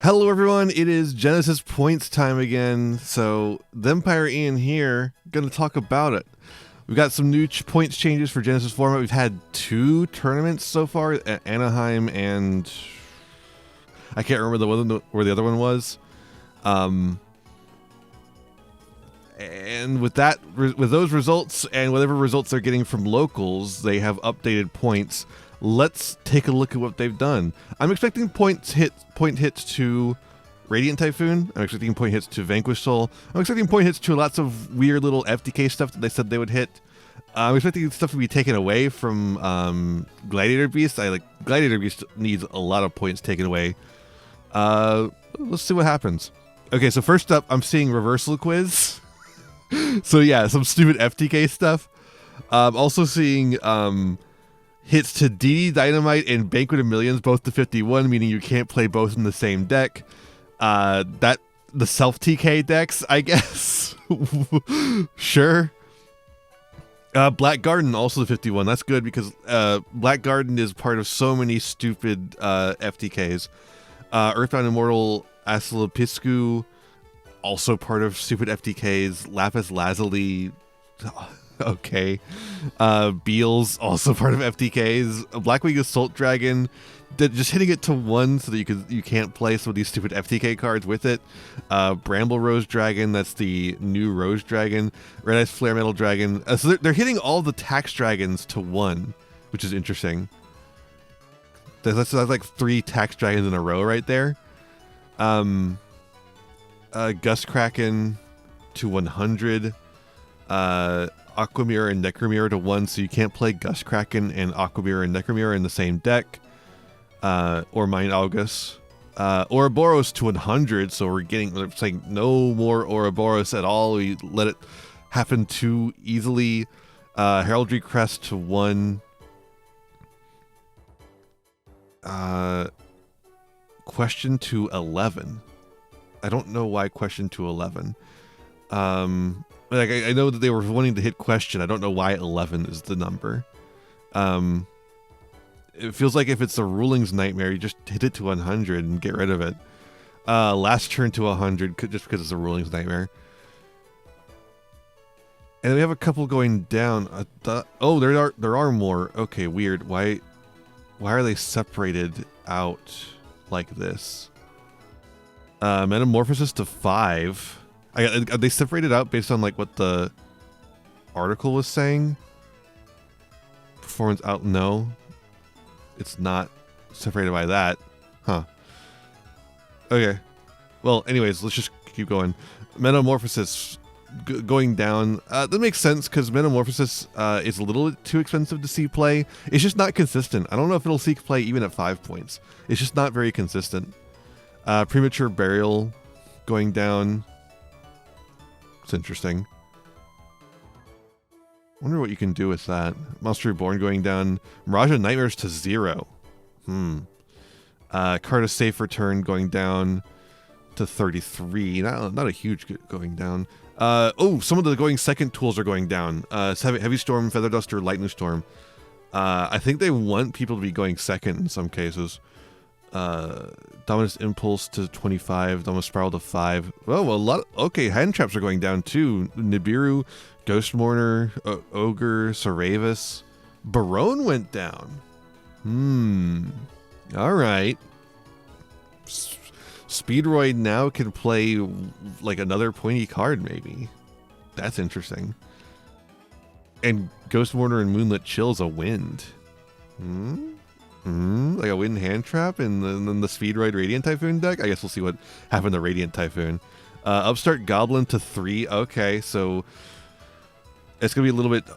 Hello everyone, it is Genesys points time again. So, the Empire Ian here, gonna talk about it. We've got some new points changes for Genesys format. We've had 2 tournaments so far at Anaheim and I can't remember where the other one was. And with those results and whatever results they're getting from locals, they have updated points. Let's take a look at what they've done. I'm expecting point hits to Radiant Typhoon. I'm expecting point hits to Vanquish Soul. I'm expecting point hits to lots of weird little FTK stuff that they said they would hit. I'm expecting stuff to be taken away from Gladiator Beast. Gladiator Beast needs a lot of points taken away. Let's see what happens. Okay, so first up, I'm seeing Reversal Quiz. So yeah, some stupid FTK stuff. I'm also seeing hits to DD Dynamite and Banquet of Millions, both to 51, meaning you can't play both in the same deck. The self TK decks, I guess. Sure. Black Garden also to 51. That's good because Black Garden is part of so many stupid FTKs. Earthbound Immortal Asilapiscu, also part of stupid FTKs. Lapis Lazuli, okay. Beals, also part of FTKs. Blackwing Assault Dragon, just hitting it to 1 so that you can't play some of these stupid FTK cards with it. Bramble Rose Dragon, that's the new Rose Dragon. Red Ice Flare Metal Dragon. So they're hitting all the tax dragons to 1, which is interesting. That's like 3 tax dragons in a row right there. Gust Kraken to 100. Aquamirror and Necromirror to 1, so you can't play Gust Kraken and Aquamirror and Necromirror in the same deck. Or Mind Augus. Ouroboros to 100, so we're saying no more Ouroboros at all. We let it happen too easily. Heraldry Crest to 1. Question to 11. I don't know why question to 11. I know that they were wanting to hit question. I don't know why 11 is the number. It feels like if it's a rulings nightmare, you just hit it to 100 and get rid of it. Last turn to 100 just because it's a rulings nightmare. And we have a couple going down. Oh, there are more. Okay, weird. Why are they separated out like this? Metamorphosis to 5. Are they separated out based on like what the article was saying? Performance out? No, it's not separated by that. Huh. Okay. Well, anyways, let's just keep going. Metamorphosis going down. That makes sense because Metamorphosis is a little too expensive to see play. It's just not consistent. I don't know if it'll see play even at 5 points. It's just not very consistent. Premature Burial going down. It's interesting. Wonder what you can do with that. Monster Reborn going down. Mirage of Nightmares to 0. Card of Safe Return going down to 33. Not a huge going down. Some of the going second tools are going down. Heavy Storm, Feather Duster, Lightning Storm. I think they want people to be going second in some cases. Dominus Impulse to 25, Dominus Spiral to 5. Oh, a lot. Okay, hand traps are going down too. Nibiru, Ghost Mourner, Ogre, Saravis. Barone went down. All right. Speedroid now can play like another pointy card, maybe. That's interesting. And Ghost Mourner and Moonlit Chill's a wind. Like a wind hand trap and then the Speedroid Radiant Typhoon deck? I guess we'll see what happened to Radiant Typhoon. Upstart Goblin to 3. Okay, so it's going to be a little bit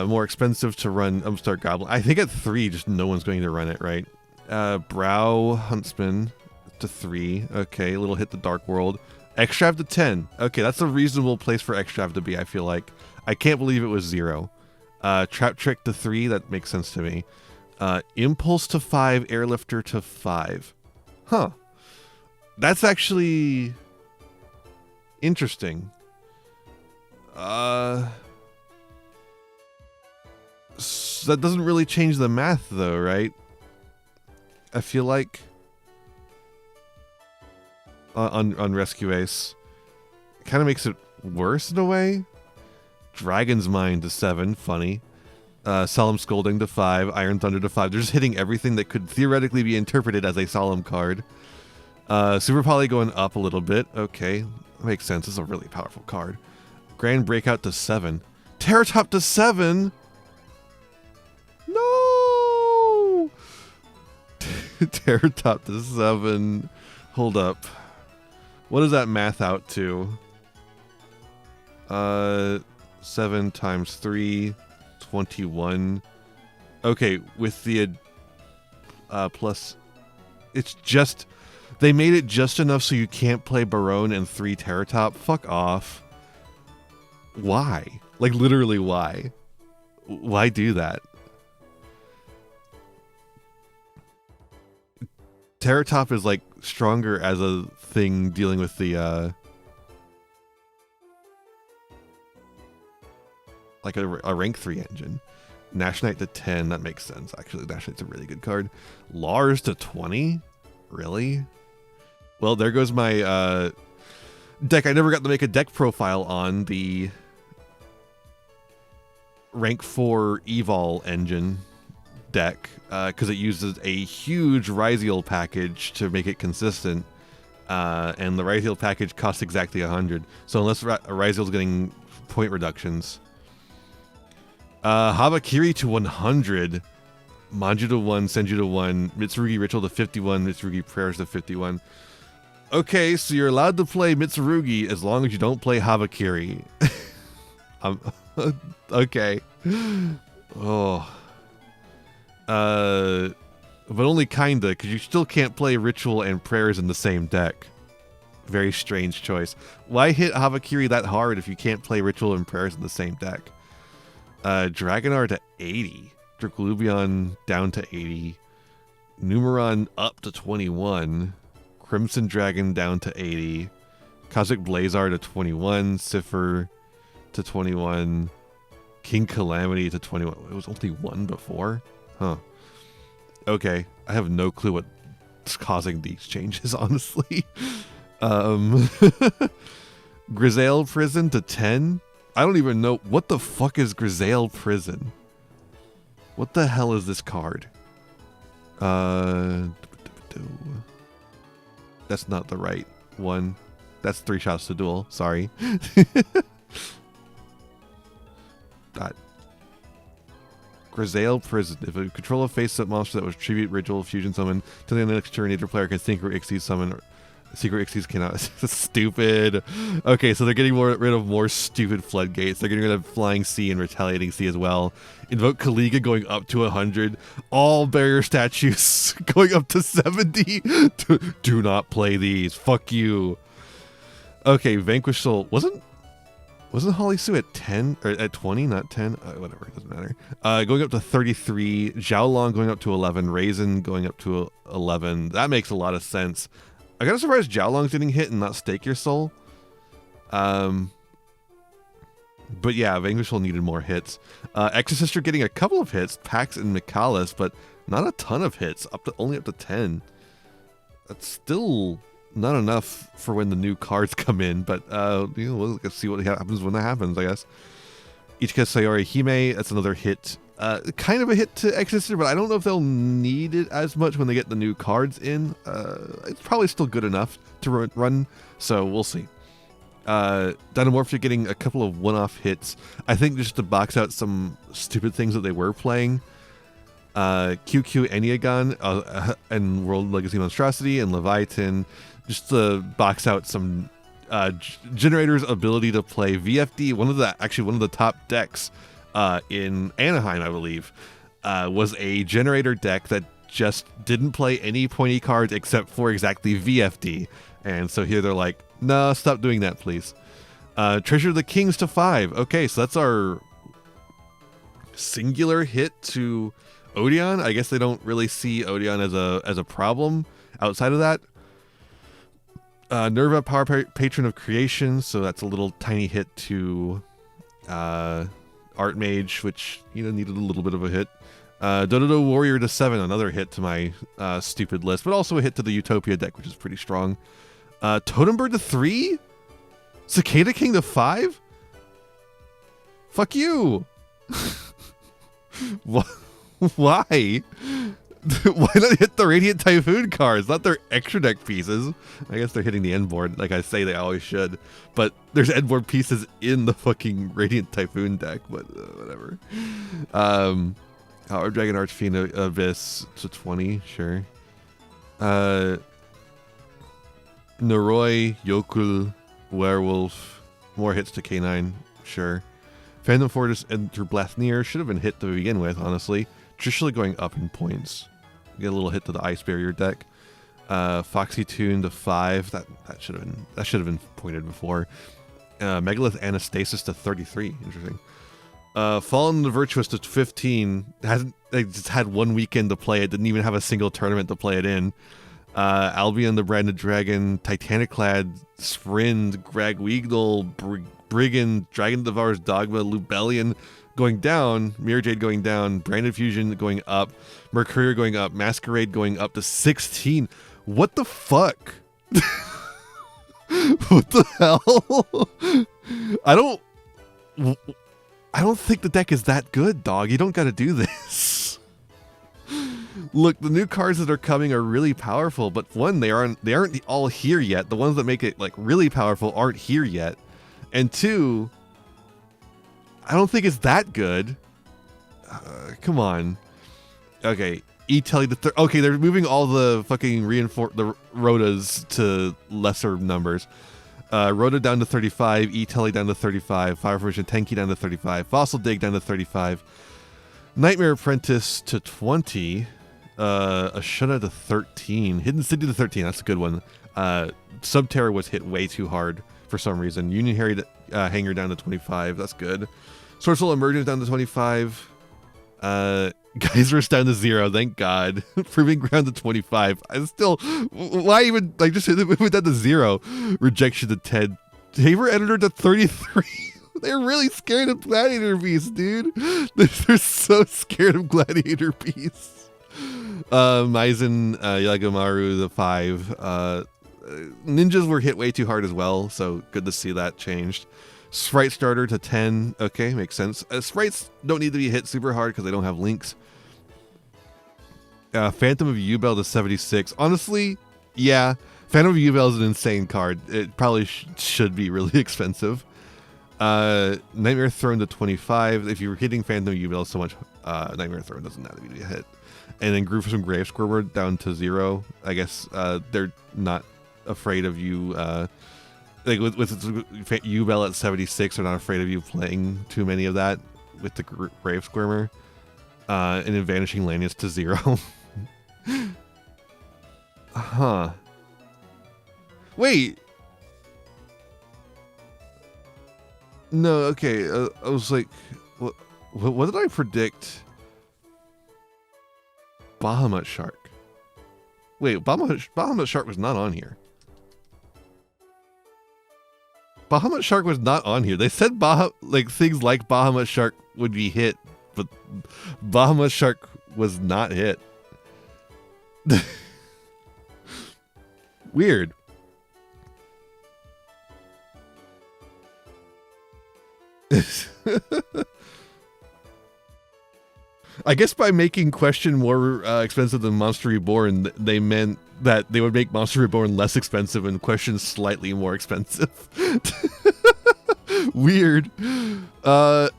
more expensive to run Upstart Goblin. I think at 3, just no one's going to run it, right? Brow Huntsman to 3. Okay, a little hit the Dark World. Extrav to 10. Okay, that's a reasonable place for Extrav to be, I feel like. I can't believe it was 0. Trap Trick to 3. That makes sense to me. Impulse to 5, Airlifter to 5. Huh. That's actually interesting. That doesn't really change the math though, right? I feel like on Rescue Ace. Kind of makes it worse in a way. Dragon's Mind to 7, funny. Solemn Scolding to 5, Iron Thunder to 5. They're just hitting everything that could theoretically be interpreted as a solemn card. Super Poly going up a little bit. Okay, that makes sense. This is a really powerful card. Grand Breakout to 7. Terratop to 7? No! Terratop to 7. Hold up. What does that math out to? 7 times 3, 21. Okay, with the plus, it's just, they made it just enough so you can't play Barone and 3 Terratop. Fuck off. Why? Like, literally, why? Why do that? Terratop is, like, stronger as a thing dealing with the, like a rank 3 engine. Nash Knight to 10, that makes sense. Actually, Nash Knight's a really good card. Lars to 20? Really? Well, there goes my deck. I never got to make a deck profile on the rank 4 Evol engine deck because it uses a huge Ryziel package to make it consistent. And the Ryziel package costs exactly 100. So unless Ryziel's getting point reductions. Habakiri to 100. Manju to 1, Senju to 1, Mitsurugi Ritual to 51, Mitsurugi Prayers to 51. Okay, so you're allowed to play Mitsurugi as long as you don't play Habakiri. Okay. Oh. But only kinda, because you still can't play Ritual and Prayers in the same deck. Very strange choice. Why hit Habakiri that hard if you can't play Ritual and Prayers in the same deck? Dragonar to 80. Dracolubion down to 80. Numeron up to 21. Crimson Dragon down to 80. Cosmic Blazar to 21. Cipher to 21. King Calamity to 21. It was only 1 before? Huh. Okay. I have no clue what's causing these changes, honestly. Grisaille Prison to 10. I don't even know. What the fuck is Grisaille Prison? What the hell is this card? That's not the right one. That's 3 shots to duel. Sorry. Grisaille Prison. If a controller face-up monster that was tribute, ritual, fusion summon, to the next turn, either player can Synchro Xyz summon. Secret Xyz cannot. Stupid. Okay, so they're getting rid of more stupid floodgates. They're getting rid of Flying Sea and Retaliating Sea as well. Invoke Kaliga going up to 100. All barrier statues going up to 70. Do not play these. Fuck you. Okay, Vanquish Soul. Wasn't Holly Sue at 10 or at 20, not 10? Whatever, it doesn't matter. Going up to 33. Xiaolong going up to 11. Raisin going up to 11. That makes a lot of sense. I got surprised Xiaolong's getting hit and not Stake Your Soul. But yeah, Vanquish Soul needed more hits. Exorcister getting a couple of hits, Pax and Mikalis, but not a ton of hits. Only up to 10. That's still not enough for when the new cards come in, but we'll see what happens when that happens, I guess. Ichika Sayori Hime, that's another hit. Kind of a hit to Exorcister, but I don't know if they'll need it as much when they get the new cards in. It's probably still good enough to run, so we'll see. Dynamorphia getting a couple of one-off hits. I think just to box out some stupid things that they were playing. QQ Enneagon and World Legacy Monstrosity and Leviathan, just to box out some Generator's ability to play VFD. One of the top decks in Anaheim, I believe, was a Generator deck that just didn't play any pointy cards except for exactly VFD. And so here they're like, no, stop doing that, please. Treasure of the Kings to 5. Okay, so that's our singular hit to Odeon. I guess they don't really see Odeon as a problem outside of that. Nerva, Power Patron of Creation, so that's a little tiny hit to Archmage, which needed a little bit of a hit. Dododo Warrior to 7, another hit to my stupid list, but also a hit to the Utopia deck, which is pretty strong. Totem Bird to 3? Cicada King to 5? Fuck you! Why? Why not hit the Radiant Typhoon cards, not their extra deck pieces? I guess they're hitting the end board, like I say they always should. But there's end board pieces in the fucking Radiant Typhoon deck, but whatever. Our Dragon Archfiend Abyss to 20, sure. Noroi, Yokul, Werewolf, more hits to K9, sure. Phantom Fortress Enter Blathnir should have been hit to begin with, honestly. Traditionally going up in points. Get a little hit to the Ice Barrier deck. Foxy Tune to 5. That should have been pointed before. Megalith Anastasis to 33. Interesting. Fallen the Virtuous to 15. They just had one weekend to play it. Didn't even have a single tournament to play it in. Albion the Branded Dragon, Titaniclad, Sprind, Greg Weagle, Brigand, Dragon Devour's Dogma, Lubellion going down, Mirror Jade going down, Branded Fusion going up, Mercurial going up, Masquerade going up to 16. What the fuck? What the hell? I don't think the deck is that good, dog. You don't gotta do this. Look, the new cards that are coming are really powerful, but one, they aren't all here yet. The ones that make it like really powerful aren't here yet. And two, I don't think it's that good. Come on. Okay, E-Telly the okay, they're moving all the fucking the Rotas to lesser numbers. Rota down to 35, E-Telly down to 35, Fire Version Tenki down to 35, Fossil Dig down to 35, Nightmare Apprentice to 20, Ashuna to 13, Hidden City to 13, that's a good one. Subterra was hit way too hard for some reason. Union Hanger down to 25, that's good. Sorceral Emergence down to 25. Geyser's down to 0, thank God. Proving Ground to 25. I still, why even, like, just move that to 0. Rejection to 10. Tabor Editor to 33. They're really scared of Gladiator Beast, dude. They're so scared of Gladiator Beast. Maizen, Yagamaru to 5. Ninjas were hit way too hard as well, so good to see that changed. Sprite Starter to 10. Okay, makes sense. Sprites don't need to be hit super hard because they don't have links. Phantom of Yubel to 76. Honestly, yeah. Phantom of Yubel is an insane card. It probably should be really expensive. Nightmare Throne to 25. If you were hitting Phantom of Yubel so much, Nightmare Throne doesn't have to be a hit. And then Gruesome Grave Squirmer down to 0. I guess they're not afraid of you. Like with Yubel at 76, they're not afraid of you playing too many of that with the Grave Squirmer. And then Vanishing Lanius to 0. Huh. Wait. No, okay. I was like, what did I predict? Bahamut Shark. Wait, Bahamut Shark was not on here. Bahamut Shark was not on here. They said things like Bahamut Shark would be hit, but Bahamut Shark was not hit. Weird. I guess by making Question more expensive than Monster Reborn, they meant that they would make Monster Reborn less expensive and Question slightly more expensive. Weird. So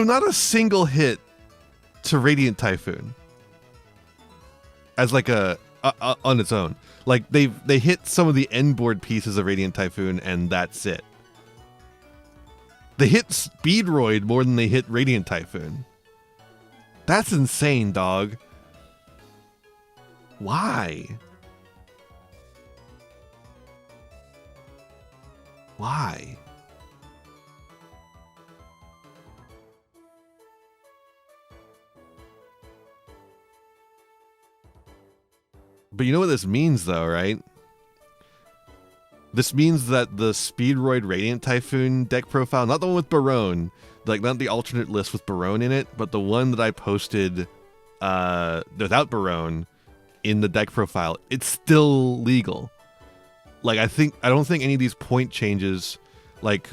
not a single hit to Radiant Typhoon as like a on its own. Like they hit some of the end board pieces of Radiant Typhoon and that's it. They hit Speedroid more than they hit Radiant Typhoon. That's insane, dog. Why? Why? But you know what this means, though, right? This means that the Speedroid Radiant Typhoon deck profile, not the one with Barone, like not the alternate list with Barone in it, but the one that I posted without Barone in the deck profile, it's still legal. Like I don't think any of these point changes, like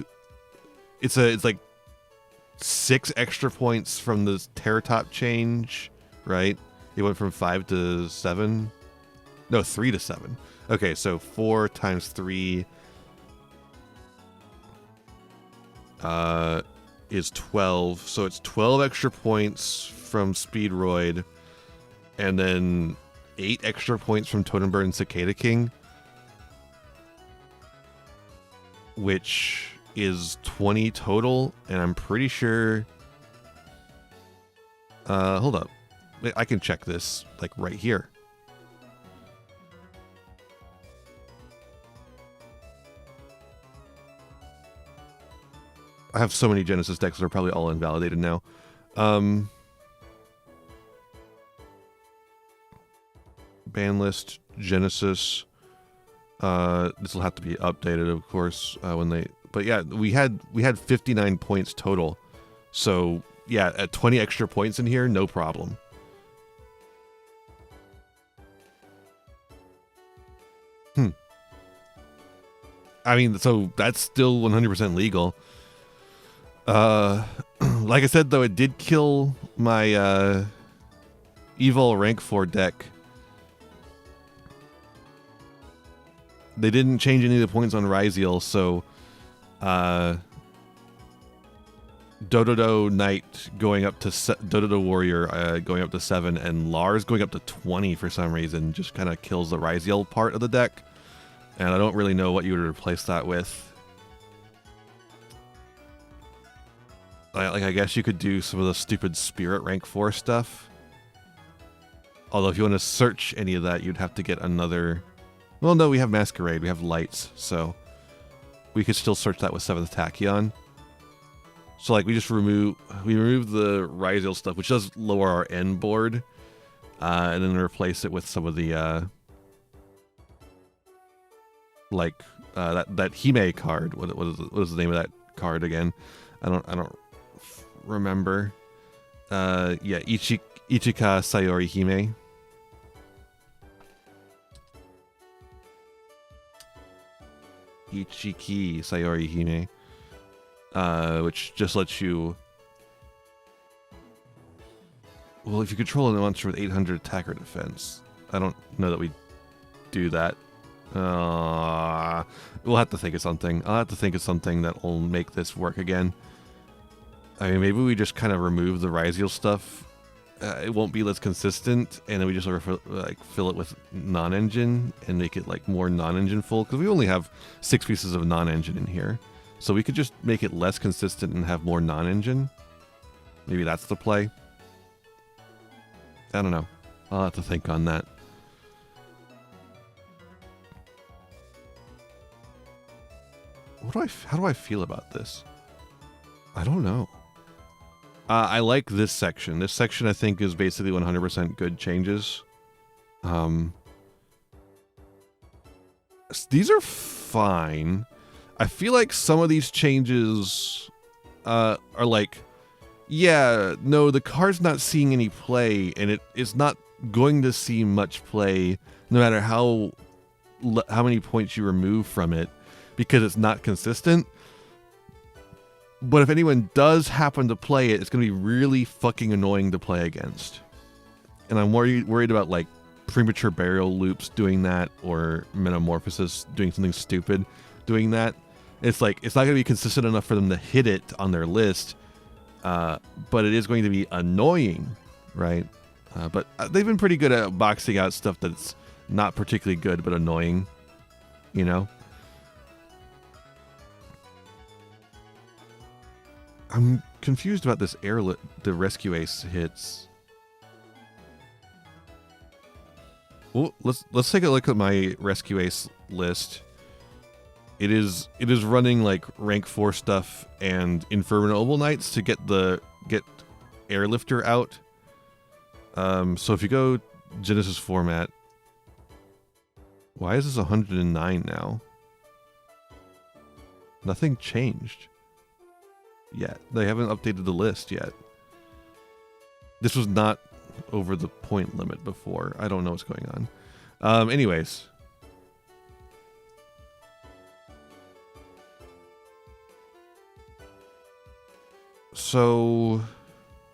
it's like 6 extra points from the Terratop change, right? It went from 5 to 7. No, 3 to 7. Okay, so 4 times 3 is 12. So it's 12 extra points from Speedroid, and then 8 extra points from Totemburn and Cicada King, which is 20 total, and I'm pretty sure... hold up. I can check this, like, right here. I have so many Genesys decks that are probably all invalidated now. Ban list, Genesys. This will have to be updated, of course, when they... But yeah, we had 59 points total. So yeah, at 20 extra points in here, no problem. I mean, so that's still 100% legal. Like I said, though, it did kill my Evil rank 4 deck. They didn't change any of the points on Ryziel, so Dododo Knight going up to Dododo Warrior going up to 7, and Lars going up to 20 for some reason just kind of kills the Ryziel part of the deck, and I don't really know what you would replace that with. Like, I guess you could do some of the stupid Spirit rank 4 stuff. Although if you want to search any of that, you'd have to get another... Well, no, we have Masquerade, we have Lights, so we could still search that with 7th Tachyon. So like we remove the Ryziel stuff, which does lower our end board, and then replace it with some of the that Hime card. What is the name of that card again? I don't remember. Yeah, Ichika Sayori Hime. Ichiki Sayori Hime, which just lets you... Well, if you control a monster with 800 attack or defense, I don't know that we do that. We'll have to think of something. I'll have to think of something that will make this work again. I mean, maybe we just kind of remove the Ryziel stuff. It won't be less consistent, and then we just fill it with non-engine and make it like more non-engine full, because we only have 6 pieces of non-engine in here, so we could just make it less consistent and have more non-engine. Maybe that's the play. I don't know. I'll have to think on that. How do I feel about this? I don't know. I like this section. This section, I think, is basically 100% good changes. These are fine. I feel like some of these changes are like, yeah, no, the card's not seeing any play, and it is not going to see much play no matter how many points you remove from it, because it's not consistent. But if anyone does happen to play it, it's going to be really fucking annoying to play against. And I'm worried about, like, premature burial loops doing that, or Metamorphosis doing something stupid doing that. It's like, it's not going to be consistent enough for them to hit it on their list, but it is going to be annoying, right? But they've been pretty good at boxing out stuff that's not particularly good, but annoying, you know? I'm confused about this the Rescue Ace hits. Well, let's take a look at my Rescue Ace list. It is running like rank 4 stuff and Inferno Noble Knights to get Airlifter out. So if you go Genesys format, why is this 109 now? Nothing changed yet. They haven't updated the list yet. This was not... over the point limit before. I don't know what's going on. Anyways. So,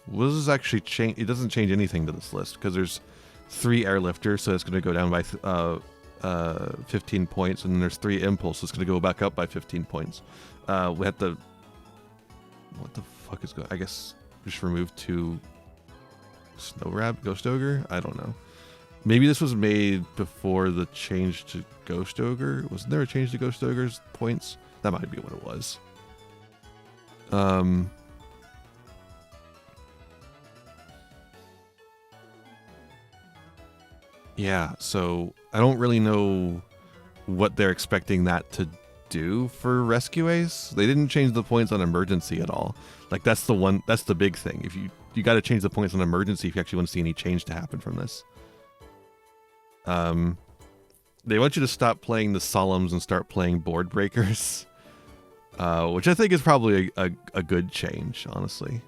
what does this actually change? It doesn't change anything to this list because there's 3 airlifters, so it's going to go down by 15 points, and then there's 3 impulse, so it's going to go back up by 15 points. We have to. What the fuck is going? I guess just remove 2 Snow Rab, Ghost Ogre. I don't know. Maybe this was made before the change to Ghost Ogre. Wasn't there a change to Ghost Ogre's points? That might be what it was. Yeah, so I don't really know what they're expecting that to do for Rescue Ace. They didn't change the points on Emergency at all. Like, that's the big thing. If you got to change the points on Emergency if you actually want to see any change to happen from this. They want you to stop playing the Solemns and start playing Board Breakers, which I think is probably a good change, honestly.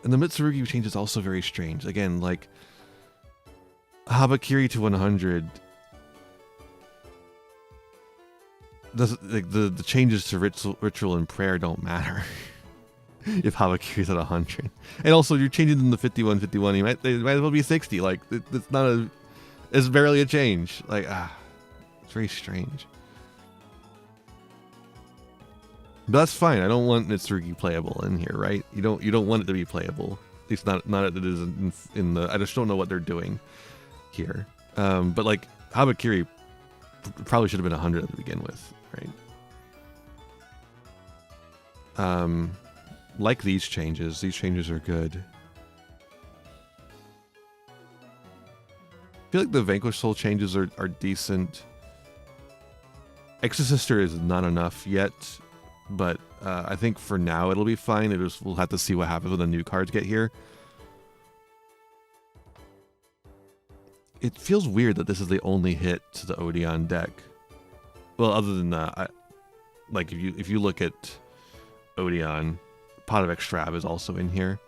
And the Mitsurugi change is also very strange. Again, like, Habakiri to 100. The changes to ritual and prayer don't matter if Habakiri's at 100. And also, you're changing them to 51, 51. They might as well be 60. Like, it's barely a change. Like, it's very strange. But that's fine. I don't want Mitsurugi playable in here, right? You don't want it to be playable. At least not that it is in the. I just don't know what they're doing here. But like Habakiri probably should have been 100 to begin with, right? Like these changes. These changes are good. I feel like the Vanquish Soul changes are decent. Exorcister is not enough yet. But I think for now it'll be fine. We'll have to see what happens when the new cards get here. It feels weird that this is the only hit to the Odeon deck. Well, other than like if you look at Odeon, Pot of Extrav is also in here,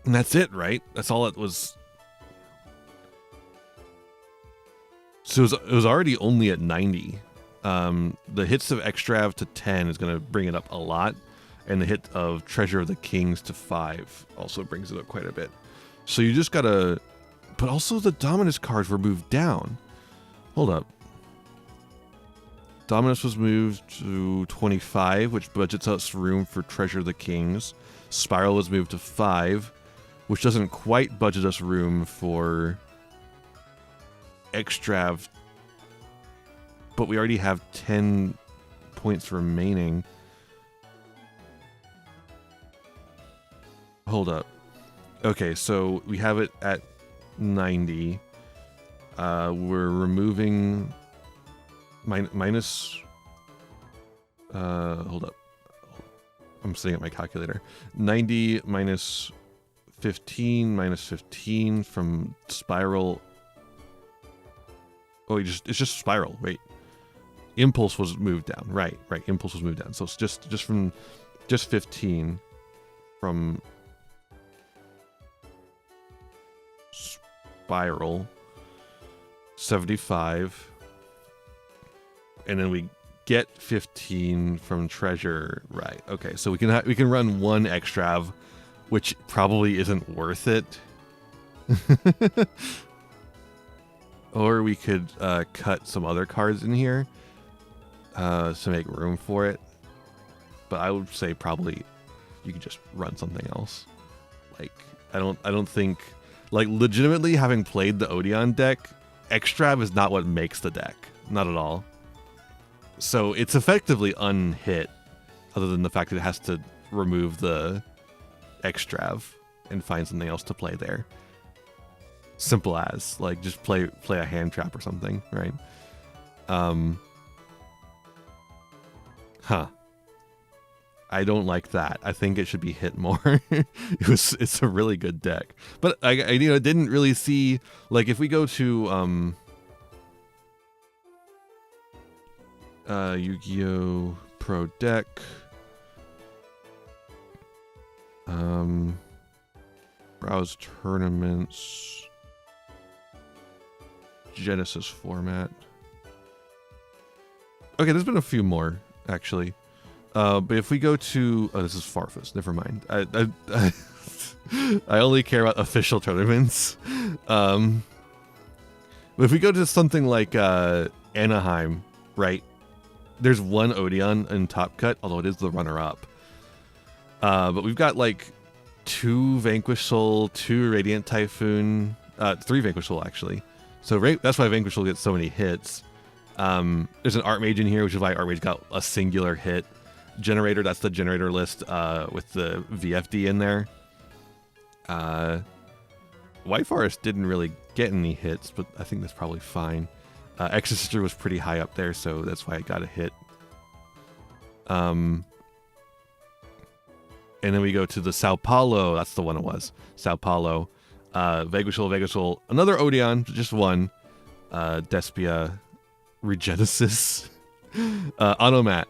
and that's it, right? That's all it was. So it was already only at 90. The hits of Extrav to 10 is going to bring it up a lot. And the hit of Treasure of the Kings to 5 also brings it up quite a bit. So you just got to... But also the Dominus cards were moved down. Hold up. Dominus was moved to 25, which budgets us room for Treasure of the Kings. Spiral was moved to 5, which doesn't quite budget us room for... Extrav, but we already have 10 points remaining. Hold up. Okay, so we have it at 90. We're removing minus. Hold up. I'm sitting at my calculator. 90 minus 15 from Spiral. Oh, it's just Spiral. Wait, Impulse was moved down. Right. Impulse was moved down. So it's just 15 from Spiral. 75, and then we get 15 from Treasure. Right. Okay. So we can run 1 Extrav, which probably isn't worth it. Or we could cut some other cards in here to make room for it. But I would say probably you could just run something else. Like, I don't think, like, legitimately having played the Odeon deck, Extrav is not what makes the deck. Not at all. So it's effectively unhit, other than the fact that it has to remove the Extrav and find something else to play there. Simple as, like, just play a hand trap or something, right? I don't like that. I think it should be hit more. It's a really good deck, but I didn't really see, like, if we go to Yu-Gi-Oh Pro deck. Browse tournaments. Genesys format. Okay, there's been a few more, actually. But if we go to... Oh, this is Farfus. Never mind. I only care about official tournaments. But if we go to something like Anaheim, right? There's one Odeon in Top Cut, although it is the runner-up. But we've got like 2 Vanquish Soul, 2 Radiant Typhoon, 3 Vanquish Soul actually. So that's why Vanquish Soul gets so many hits. There's an Archmage in here, which is why Archmage got a singular hit. Generator, that's the generator list with the VFD in there. White Forest didn't really get any hits, but I think that's probably fine. Exorcister was pretty high up there, so that's why it got a hit. And then we go to the Sao Paulo. That's the one it was. Sao Paulo. Vanquish Soul. Another Odeon, just one. Despia. Regenesis. Automat.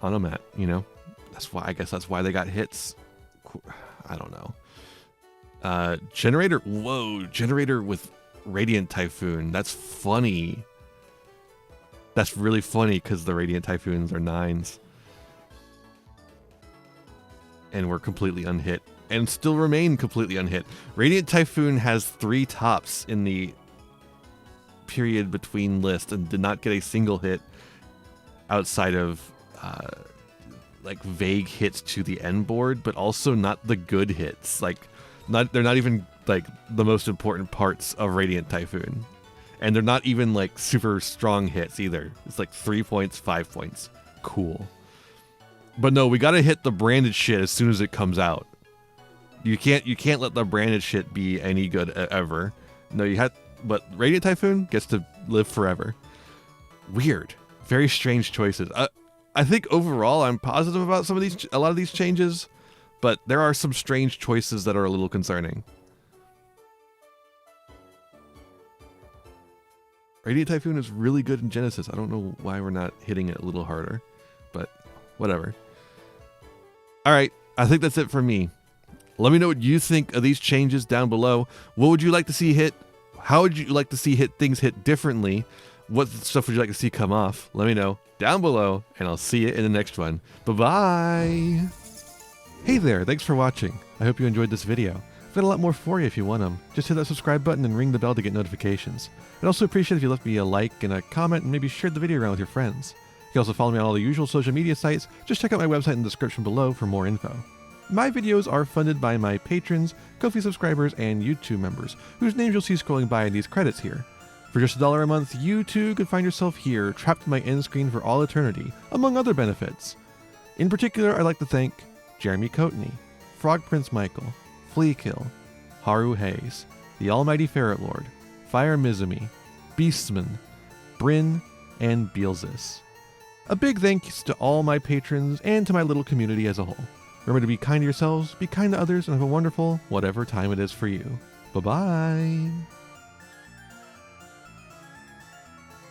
Automat, you know? I guess that's why they got hits. I don't know. Generator. Whoa. Generator with Radiant Typhoon. That's funny. That's really funny because the Radiant Typhoons are 9s. And we're completely unhit. And still remain completely unhit. Radiant Typhoon has 3 tops in the period between lists and did not get a single hit outside of like vague hits to the end board, but also not the good hits. Like they're not even like the most important parts of Radiant Typhoon. And they're not even like super strong hits either. It's like 3 points, 5 points. Cool. But no, we gotta hit the branded shit as soon as it comes out. You can't let the branded shit be any good ever. No, you have. But Radiant Typhoon gets to live forever. Weird, very strange choices. I think overall I'm positive about a lot of these changes, but there are some strange choices that are a little concerning. Radiant Typhoon is really good in Genesys. I don't know why we're not hitting it a little harder, but whatever. All right, I think that's it for me. Let me know what you think of these changes down below. What would you like to see hit? How would you like to see things hit differently? What stuff would you like to see come off? Let me know down below, and I'll see you in the next one. Bye-bye! Hey there, thanks for watching. I hope you enjoyed this video. I've got a lot more for you if you want them. Just hit that subscribe button and ring the bell to get notifications. I'd also appreciate if you left me a like and a comment and maybe shared the video around with your friends. You can also follow me on all the usual social media sites. Just check out my website in the description below for more info. My videos are funded by my patrons, Ko-fi subscribers, and YouTube members, whose names you'll see scrolling by in these credits here. For just $1 a month, you too could find yourself here, trapped in my end screen for all eternity, among other benefits. In particular, I'd like to thank Jeremy Coatney, Frog Prince Michael, Fleakill, Haru Hayes, the Almighty Ferret Lord, Fire Mizumi, Beastman, Bryn, and Beelzis. A big thanks to all my patrons and to my little community as a whole. Remember to be kind to yourselves, be kind to others, and have a wonderful whatever time it is for you. Bye-bye!